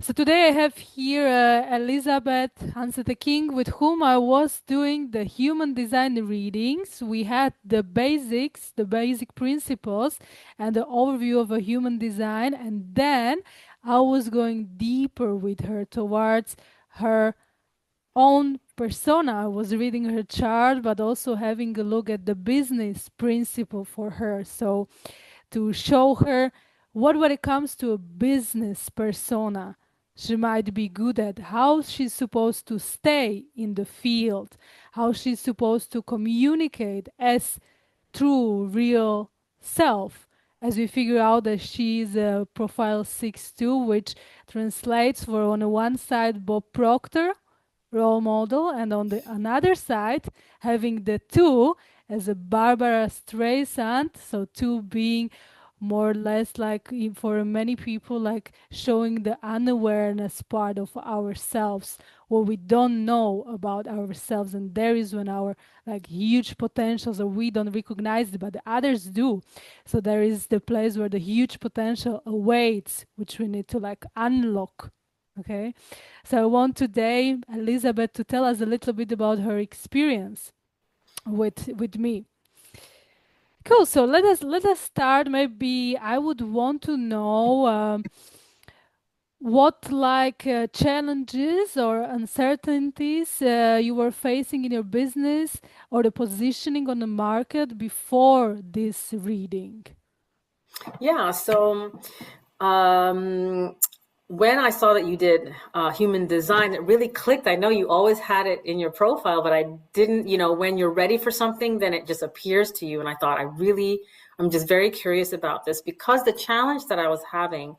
So today I have here Elizabeth Hansette King, with whom I was doing the human design readings. We had the basics, the basic principles, and the overview of a human design, and then I was going deeper with her towards her own persona. I was reading her chart, but also having a look at the business principle for her. So to show her what when it comes to a business persona she might be good at, how she's supposed to stay in the field, how she's supposed to communicate as true real self, as we figure out that she's a profile 6-2, which translates for on the one side Bob Proctor role model, and on the another side having the two as a Barbara Streisand, so two being more or less like for many people like showing the unawareness part of ourselves, what we don't know about ourselves, and there is when our like huge potentials or we don't recognize it but the others do. So there is the place where the huge potential awaits, which we need to like unlock. Okay, so I want today Elizabeth to tell us a little bit about her experience with me. Cool. So let us start. Maybe I would want to know what like challenges or uncertainties you were facing in your business or the positioning on the market before this reading. Yeah, so um, when I saw that you did human design, it really clicked. I know you always had it in your profile, but I didn't, when you're ready for something, then it just appears to you. And I thought, I'm just very curious about this because the challenge that I was having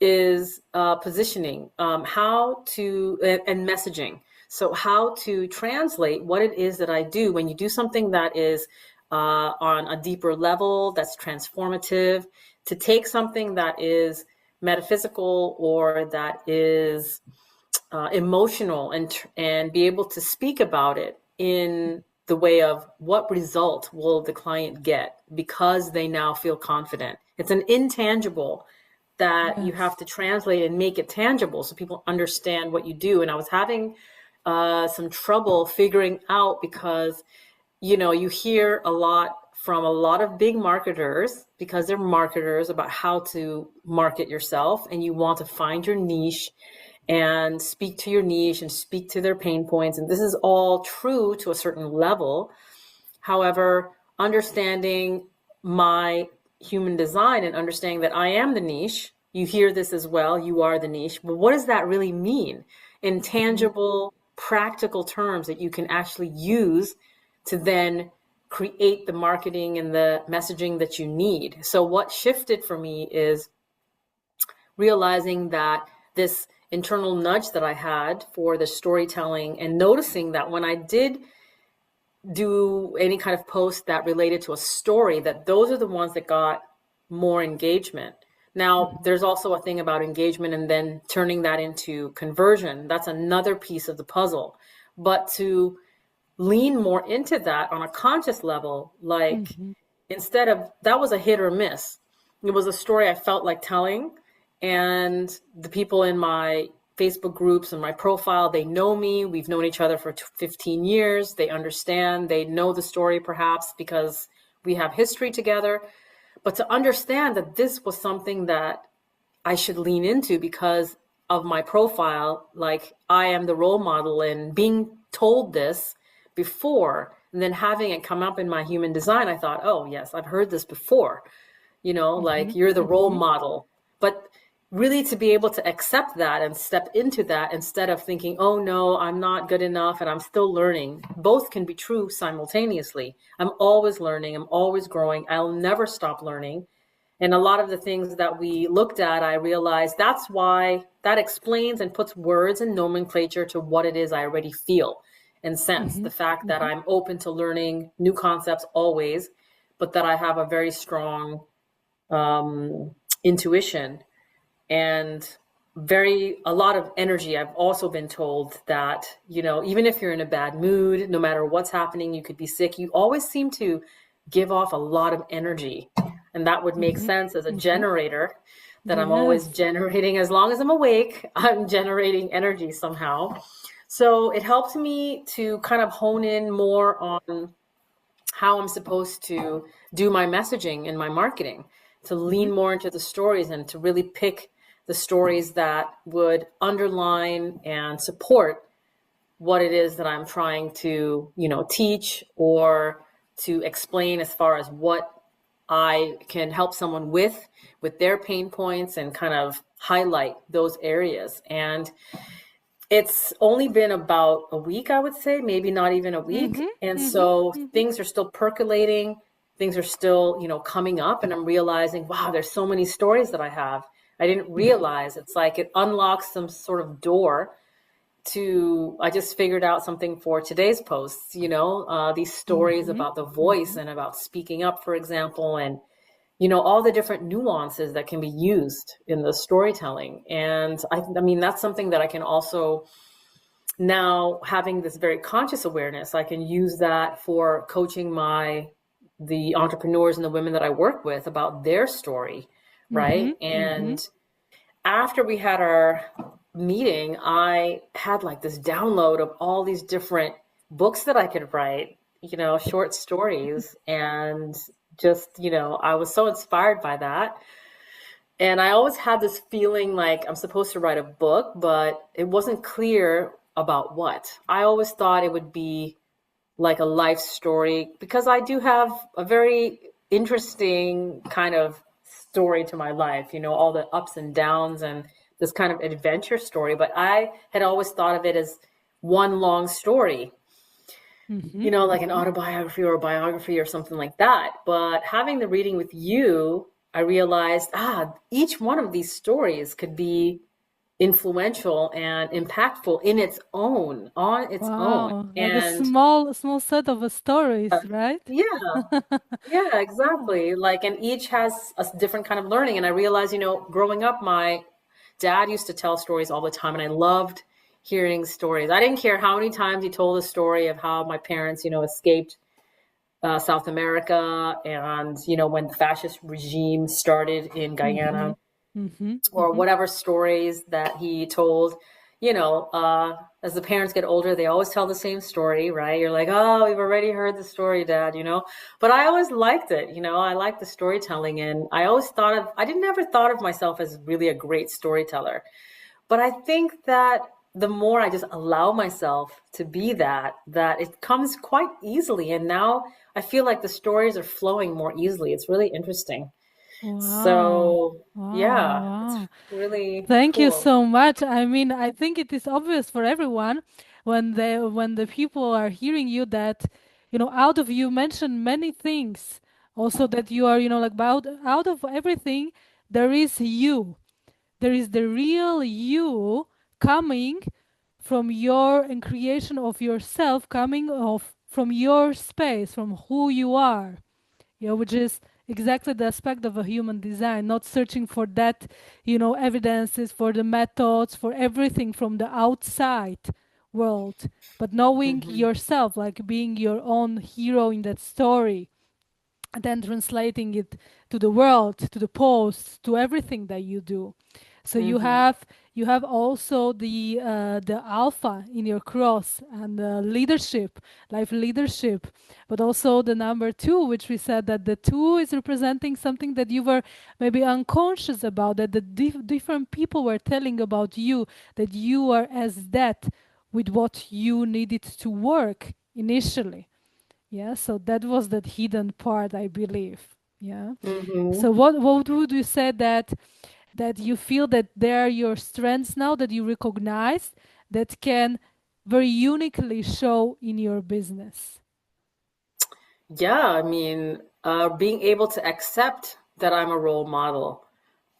is positioning, how to, and messaging. So how to translate what it is that I do when you do something that is on a deeper level, that's transformative, to take something that is metaphysical or that is emotional and be able to speak about it in the way of what result will the client get because they now feel confident. It's an intangible that you have Yes. to translate and make it tangible so people understand what you do. And I was having some trouble figuring out because you hear a lot from a lot of big marketers because they're marketers about how to market yourself, and you want to find your niche and speak to your niche and speak to their pain points. And this is all true to a certain level. However, understanding my human design and understanding that I am the niche, you hear this as well, you are the niche. But what does that really mean in tangible, practical terms that you can actually use to then create the marketing and the messaging that you need? So what shifted for me is realizing that this internal nudge that I had for the storytelling and noticing that when I did do any kind of post that related to a story, that those are the ones that got more engagement. Now, there's also a thing about engagement and then turning that into conversion. That's another piece of the puzzle. But to lean more into that on a conscious level, like instead of that was a hit or miss. It was a story I felt like telling, and the people in my Facebook groups and my profile, they know me. We've known each other for 15 years. They understand. They know the story perhaps because we have history together. But to understand that this was something that I should lean into because of my profile, like I am the role model, and being told this before and then having it come up in my human design, I thought, oh, yes, I've heard this before, like you're the role model. But really to be able to accept that and step into that instead of thinking, oh, no, I'm not good enough and I'm still learning. Both can be true simultaneously. I'm always learning. I'm always growing. I'll never stop learning. And a lot of the things that we looked at, I realized that's why that explains and puts words and nomenclature to what it is I already feel and sense. The fact that I'm open to learning new concepts always, but that I have a very strong intuition and a lot of energy. I've also been told that, even if you're in a bad mood, no matter what's happening, you could be sick, you always seem to give off a lot of energy. And that would make sense as a generator. that I'm always Yes. generating. As long as I'm awake, I'm generating energy somehow. So it helps me to kind of hone in more on how I'm supposed to do my messaging and my marketing, to lean Mhm. more into the stories and to really pick the stories that would underline and support what it is that I'm trying to, teach or to explain as far as what I can help someone with their pain points and kind of highlight those areas. And it's only been about a week, I would say, maybe not even a week. Mhm. And Mhm. so Mhm. things are still percolating, things are still, coming up, and I'm realizing, wow, there's so many stories that I have. I didn't realize it's like it unlocks some sort of door to, I just figured out something for today's posts, these stories Mhm. about the voice Mhm. and about speaking up, for example, and all the different nuances that can be used in the storytelling. And I mean, that's something that I can also, now having this very conscious awareness, I can use that for coaching the entrepreneurs and the women that I work with about their story, right? Mhm. And Mhm. after we had our meeting, I had like this download of all these different books that I could write, short stories. And just, I was so inspired by that. And I always had this feeling like I'm supposed to write a book, but it wasn't clear about what. I always thought it would be like a life story because I do have a very interesting kind of story to my life, all the ups and downs and this kind of adventure story. But I had always thought of it as one long story, Mhm. like an Mhm. autobiography or a biography or something like that. But having the reading with you, I realized, each one of these stories could be influential and impactful on its own. Wow, like a And small set of stories, right? yeah, yeah, Yeah. exactly. Like, and each has a different kind of learning. And I realized, growing up, my dad used to tell stories all the time, and I loved hearing stories. I didn't care how many times he told a story of how my parents, escaped South America, and when the fascist regime started in Mhm. Guyana, Mhm. or Mhm. whatever stories that he told. As the parents get older, they always tell the same story, right? You're like, oh, we've already heard the story, Dad. But I always liked it. I liked the storytelling, and I didn't ever thought of myself as really a great storyteller. But I think that the more I just allow myself to be that it comes quite easily. And now I feel like the stories are flowing more easily. It's really interesting. Wow. So Wow. yeah, it's Wow. really Thank you cool. so much. I mean, I think it is obvious for everyone when the people are hearing you that, out of you mention many things. Also that you are, like about out of everything, there is you. There is the real you coming from your and creation of yourself coming of from your space, from who you are. Yeah, which is exactly the aspect of a human design, not searching for that, evidences, for the methods, for everything from the outside world, but knowing Hmm. yourself, like being your own hero in that story, and then translating it to the world, to the posts, to everything that you do. So Hmm. you have also the alpha in your cross and leadership, life leadership, but also the number two, which we said that the two is representing something that you were maybe unconscious about, that the different people were telling about you, that you are as that with what you needed to work initially. Yeah, so that was that hidden part, I believe. Yeah. Hmm. So what would you say that you feel that they are your strengths now that you recognize that can very uniquely show in your business? Yeah, I mean, being able to accept that I'm a role model.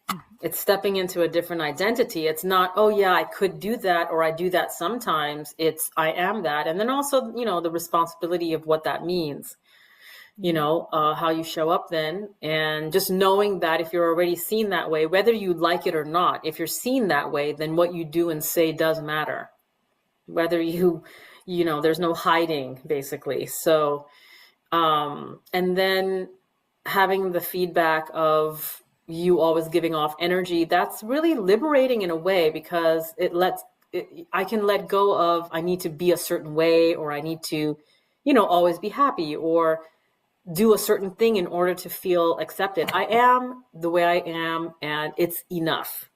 Mhm. It's stepping into a different identity. It's not, oh yeah, I could do that or I do that sometimes. It's I am that. And then also, the responsibility of what that means, Yeah. how you show up then. And just knowing that if you're already seen that way, whether you like it or not, if you're seen that way, then what you do and say does matter. Whether there's no hiding basically. So, and then having the feedback of you always giving off energy, that's really liberating in a way because I can let go of I need to be a certain way or I need to, always be happy or do a certain thing in order to feel accepted. I am the way I am and it's enough.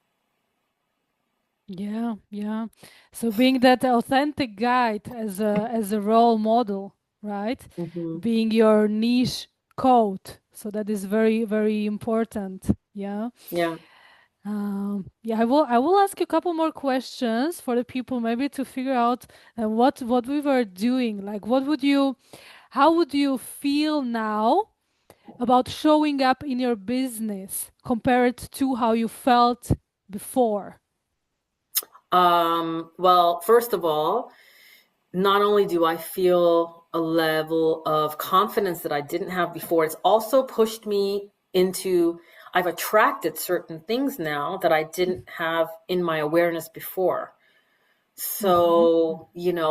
Yeah, yeah. So being that authentic guide as a role model, right? Hmm. Being your niche code. So that is very, very important. Yeah. Yeah. Yeah, I will ask you a couple more questions for the people maybe to figure out what we were doing. Like how would you feel now about showing up in your business compared to how you felt before? Well, first of all, not only do I feel a level of confidence that I didn't have before, it's also pushed me into, I've attracted certain things now that I didn't have in my awareness before. Mhm. So,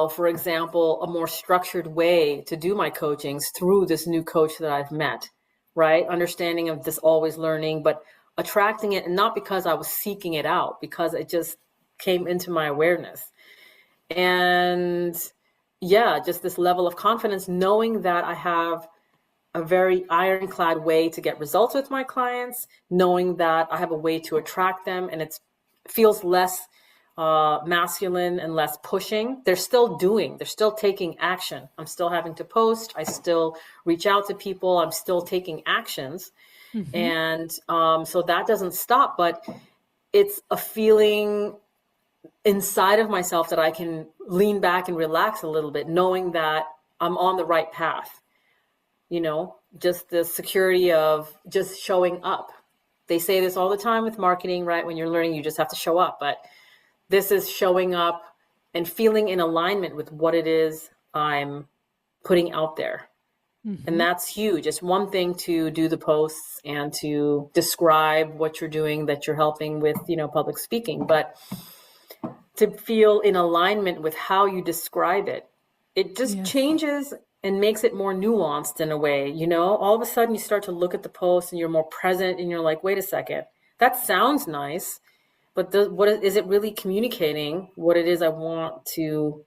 for example, a more structured way to do my coachings through this new coach that I've met, right? Understanding of this always learning, but attracting it, and not because I was seeking it out, because it just came into my awareness. And yeah, just this level of confidence, knowing that I have a very ironclad way to get results with my clients, knowing that I have a way to attract them, and it feels less masculine and less pushing. They're still taking action. I'm still having to post. I still reach out to people. I'm still taking actions. Mhm. And so that doesn't stop, but it's a feeling inside of myself that I can lean back and relax a little bit, knowing that I'm on the right path. Just the security of just showing up. They say this all the time with marketing, right? When you're learning, you just have to show up. But this is showing up and feeling in alignment with what it is I'm putting out there. And Mhm. that's huge. It's one thing to do the posts and to describe what you're doing that you're helping with, public speaking, but to feel in alignment with how you describe it. It just Yes. changes and makes it more nuanced in a way, All of a sudden you start to look at the post and you're more present and you're like, wait a second, that sounds nice, but what is it really communicating what it is I want to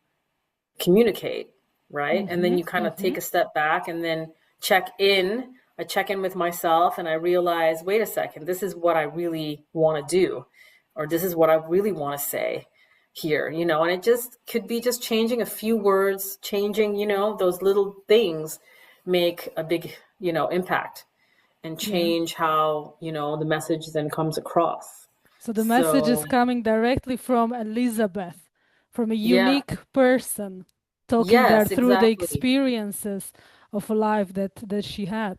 communicate, right? And then Mhm. you kind of take Mhm. a step back and then check in. I check in with myself and I realize, wait a second, this is what I really want to do, or this is what I really want to say here, and it just could be just changing a few words, changing, those little things make a big, impact and Yeah. change how, the message then comes across. So the message is So, coming directly from Elizabeth, from a yeah, unique person talking there yes, through the exactly. experiences of a life that she had,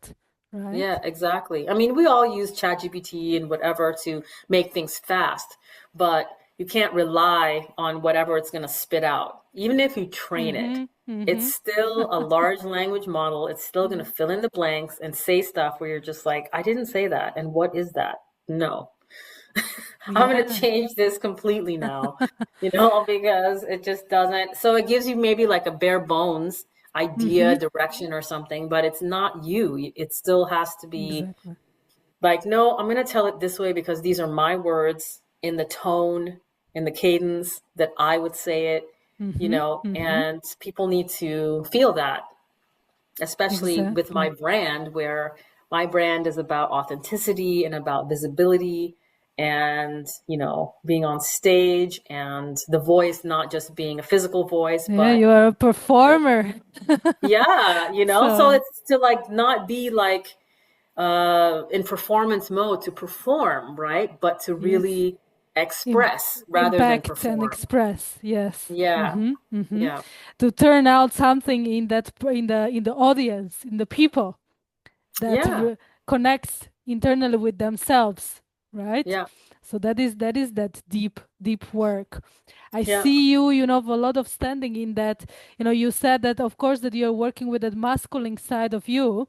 Yeah, right? exactly. I mean, we all use ChatGPT and whatever to make things fast, but you can't rely on whatever it's going to spit out. Even if you train it, Mhm. it's Mhm. still a large language model. It's still going to fill in the blanks and say stuff where you're just like, I didn't say that. And what is that? No, I'm going to Yeah. change this completely now, because it just doesn't. So it gives you maybe like a bare bones idea, Mhm. direction, or something, but it's not you. It still has to be Exactly. like, no, I'm going to tell it this way because these are my words in the tone, in the cadence that I would say it, Mhm. Mhm. and people need to feel that, especially with my Exactly. brand, where my brand is about authenticity and about visibility and, being on stage and the voice, not just being a physical voice, Yeah, but you are a performer. yeah, so So, it's to like not be like in performance mode to perform, right? But to yes. really Im- express rather than Impact and perform. express. Yes. Yeah, Mm-hmm. Mm-hmm. yeah, To turn out something in the audience, in the people that yeah, connects internally with themselves, right? yeah, So that is that deep work. I yeah. see you, a lot of standing in that. You said that of course that you're working with that masculine side of you,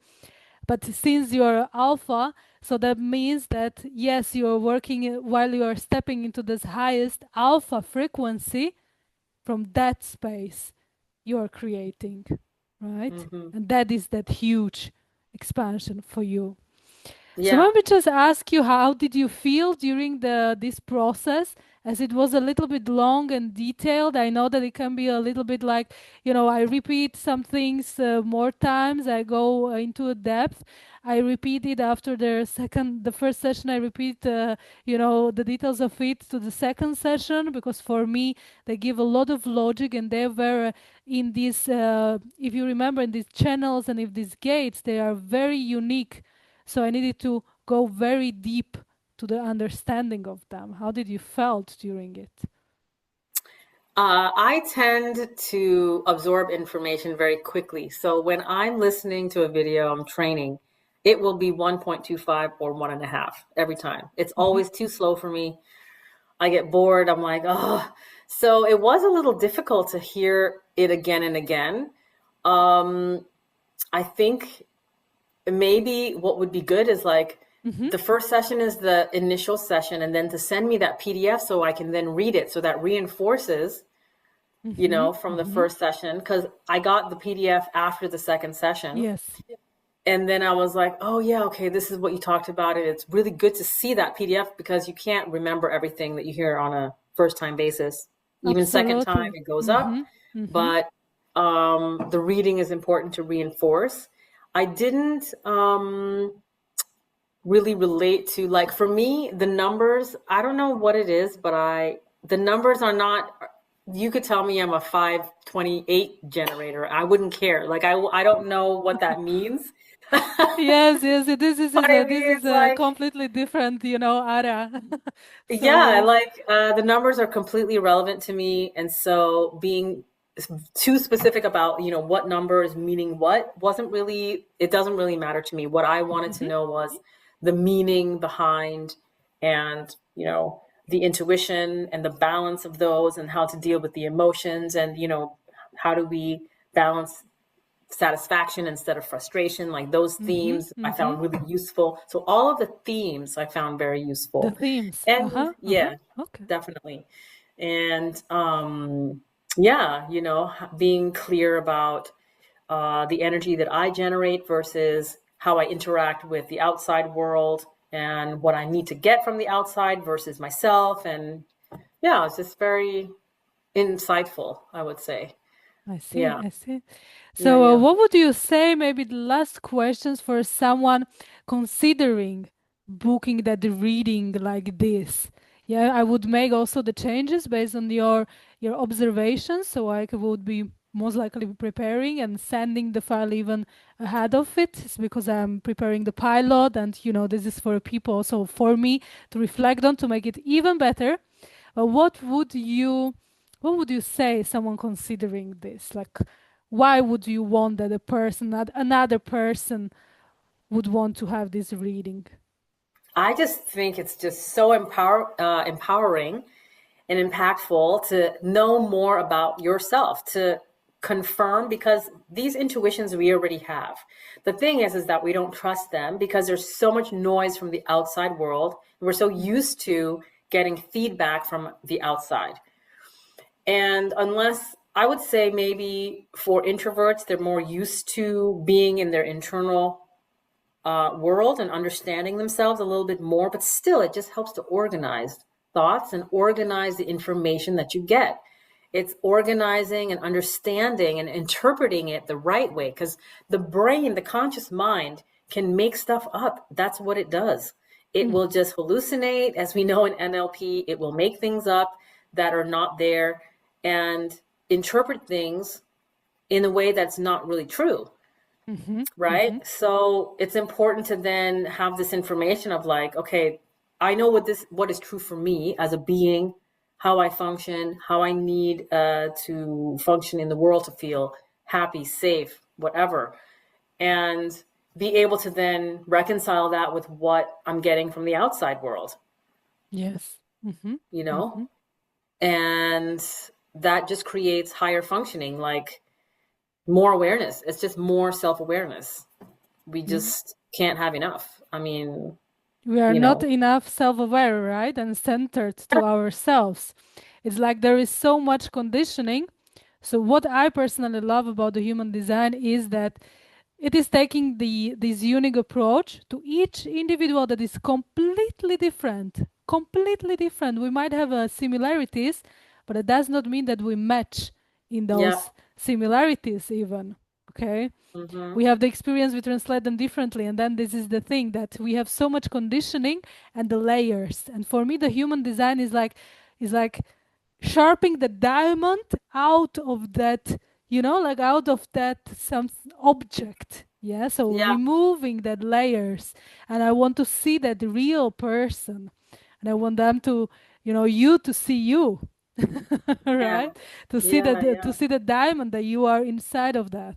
but since you're alpha, so that means that yes, you're working while you are stepping into this highest alpha frequency from that space you're creating, right? Hmm. And that is that huge expansion for you. So Yeah. let me just ask you, how did you feel during this process? As it was a little bit long and detailed, I know that it can be a little bit like, I repeat some things more times. I go into a depth. I repeat it after the first session. I repeat, the details of it to the second session because for me they give a lot of logic and they're very in these. If you remember, in these channels and if these gates, they are very unique, so I needed to go very deep to the understanding of them. How did you felt during it? I tend to absorb information very quickly. So when I'm listening to a video, I'm training, it will be 1.25 or 1.5 every time. It's Mhm. always too slow for me. I get bored. I'm like, oh. So it was a little difficult to hear it again and again. Um, I think maybe what would be good is like Mhm. the first session is the initial session, and then to send me that PDF so I can then read it. So that reinforces, Mhm. from the Mhm. first session, because I got the PDF after the second session. Yes. And then I was like, oh, yeah, okay, this is what you talked about. And it's really good to see that PDF because you can't remember everything that you hear on a first time basis. Even second time, Absolutely. it goes up. Mhm. Mhm. But the reading is important to reinforce. I didn't really relate to, like, for me, the numbers, I don't know what it is, but the numbers are not, you could tell me I'm a 528 generator. I wouldn't care. Like, I don't know what that means. Yes, yes. This is But a I this mean, is it's a like, completely different, area. So yeah, yes. like the numbers are completely irrelevant to me. And so being too specific about, what numbers meaning what it doesn't really matter to me. What I wanted to Mhm. know was the meaning behind and, the intuition and the balance of those and how to deal with the emotions and, how do we balance satisfaction instead of frustration. Like those Mhm. themes I Mhm. found really useful. So all of the themes I found very The useful. themes. And Uh-huh. Uh-huh. yeah, Okay. definitely. And yeah, being clear about the energy that I generate versus how I interact with the outside world and what I need to get from the outside versus myself. And yeah, it's just very insightful, I would say. I see. Yeah, I see. yeah, So, yeah. what would you say, maybe the last questions for someone considering booking that reading like this? Yeah, I would make also the changes based on your observations. So I would be most likely preparing and sending the file even ahead of it. It's because I'm preparing the pilot, and this is for people, also for me to reflect on to make it even better. What would you say someone considering this? Like, why would you want that another person would want to have this reading? I just think it's just so empowering and impactful to know more about yourself, to confirm, because these intuitions we already have. The thing is that we don't trust them because there's so much noise from the outside world. We're so Mhm. used to getting feedback from the outside. And unless, I would say, maybe for introverts, they're more used to being in their internal world and understanding themselves a little bit more, but still, it just helps to organize thoughts and organize the information that you get. It's organizing and understanding and interpreting it the right way, because the brain, the conscious mind, can make stuff up. That's what it does. It Mm. will just hallucinate. As we know in NLP, it will make things up that are not there and interpret things in a way that's not really true, Mhm. right? Mhm. So it's important to then have this information of like, okay, I know what is true for me as a being, how I function, how I need to function in the world to feel happy, safe, whatever, and be able to then reconcile that with what I'm getting from the outside world, Yes. Mhm. you know? Mhm. And that just creates higher functioning, like more awareness. It's just more self-awareness. We Mm. just can't have enough. I mean, We are you not know, enough self-aware, right? And centered to ourselves. It's like there is so much conditioning. So what I personally love about the human design is that it is taking this unique approach to each individual that is completely different. Completely different. We might have similarities, but it does not mean that we match in Yeah. those similarities, even. Okay? Hmm. We have the experience, we translate them differently. And then this is the thing that we have so much conditioning and the layers. And for me, the human design is like sharpening the diamond out of that, like out of that some object. Yeah, so Yeah. removing that layers, and I want to see that real person, and I want them to, you to see you, Yeah. right? To see Yeah. that, to Yeah. see the diamond that you are inside of that.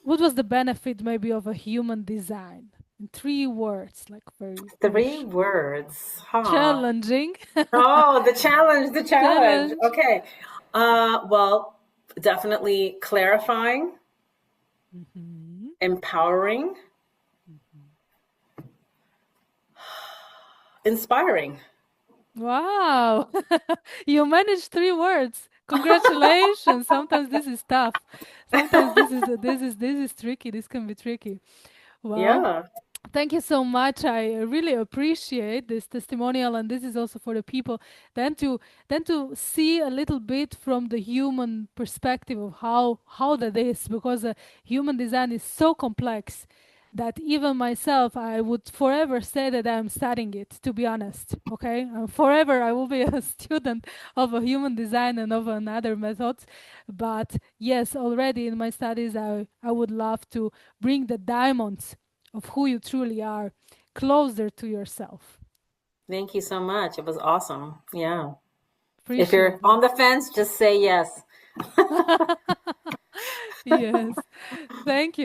What was the benefit maybe of a human design in 3 words, like very very Three words. Huh. challenging? Oh, the challenge, the challenge. Challenge. Okay. Well, definitely clarifying, Mhm. empowering, inspiring. Wow. You managed 3 words. Congratulations. Sometimes this is tough. Sometimes this is tricky. This can be tricky. Well, Yeah. thank you so much. I really appreciate this testimonial, and this is also for the people then to see a little bit from the human perspective of how that is, because human design is so complex that even myself, I would forever say that I'm studying it, to be honest. Okay, forever I will be a student of a human design and of another methods. But yes, already in my studies, I would love to bring the diamonds of who you truly are closer to yourself. Thank you so much. It was awesome. Yeah. If you're Appreciate on it. the fence, just say yes. Yes. Thank you.